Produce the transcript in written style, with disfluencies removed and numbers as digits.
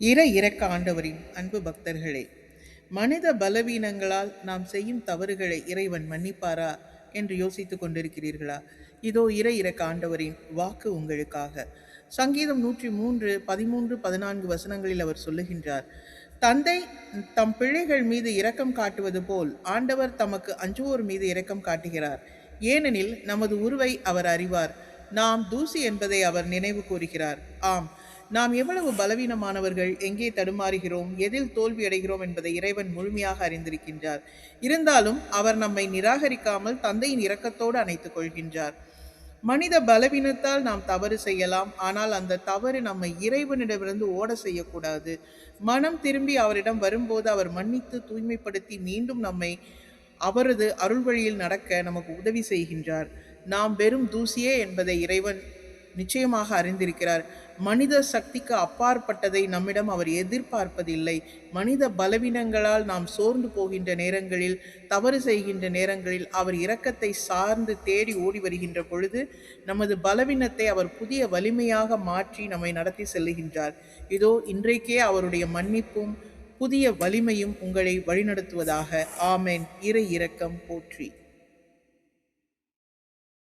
இரக்க ஆண்டவரின் அன்பு பக்தர்களே, மனித பலவீனங்களால் நாம் செய்யும் தவறுகளை இறைவன் மன்னிப்பாரா என்று யோசித்துக் கொண்டிருக்கிறீர்களா? இதோ இரக்க ஆண்டவரின் வாக்கு உங்களுக்காக. சங்கீதம் 103 13 14 வசனங்களில் அவர் சொல்லுகின்றார், தந்தை தம் பிள்ளைகள் மீது இரக்கம் காட்டுவது போல் ஆண்டவர் தமக்கு அஞ்சுவோர் மீது இரக்கம் காட்டுகிறார். ஏனெனில் நமது உருவை அவர் அறிவார், நாம் தூசி என்பதை அவர் நினைவு கூறுகிறார். ஆம், நாம் எவ்வளவு பலவீனமானவர்கள், எங்கே தடுமாறுகிறோம், எதில் தோல்வியடைகிறோம் என்பதை இறைவன் முழுமையாக அறிந்திருக்கின்றார். இருந்தாலும் அவர் நம்மை நிராகரிக்காமல் தந்தையின் இரக்கத்தோடு அணைத்துக் கொள்கின்றார். மனித பலவீனத்தால் நாம் தவறு செய்யலாம், ஆனால் அந்த தவறு நம்மை இறைவனிடமிருந்து ஓட செய்யக்கூடாது. மனம் திரும்பி அவரிடம் வரும்போது அவர் மன்னித்து தூய்மைப்படுத்தி மீண்டும் நம்மை அவரது அருள் வழியில் நடக்க நமக்கு உதவி செய்கின்றார். நாம் வெறும் தூசியே என்பதை இறைவன் நிச்சயமாக அறிந்திருக்கிறார். மனித சக்திக்கு அப்பாற்பட்டதை நம்மிடம் அவர் எதிர்பார்ப்பதில்லை. மனித பலவீனங்களால் நாம் சோர்ந்து போகின்ற நேரங்களில், தவறு செய்கின்ற நேரங்களில் அவர் இரக்கத்தை சார்ந்து தேடி ஓடி வருகின்ற பொழுது நமது பலவீனத்தை அவர் புதிய வலிமையாக மாற்றி நம்மை நடத்தி செல்லுகின்றார். இதோ இன்றைக்கே அவருடைய மன்னிப்பும் புதிய வலிமையும் உங்களை வழிநடத்துவதாக. ஆமென். இரக்கம் போற்றி.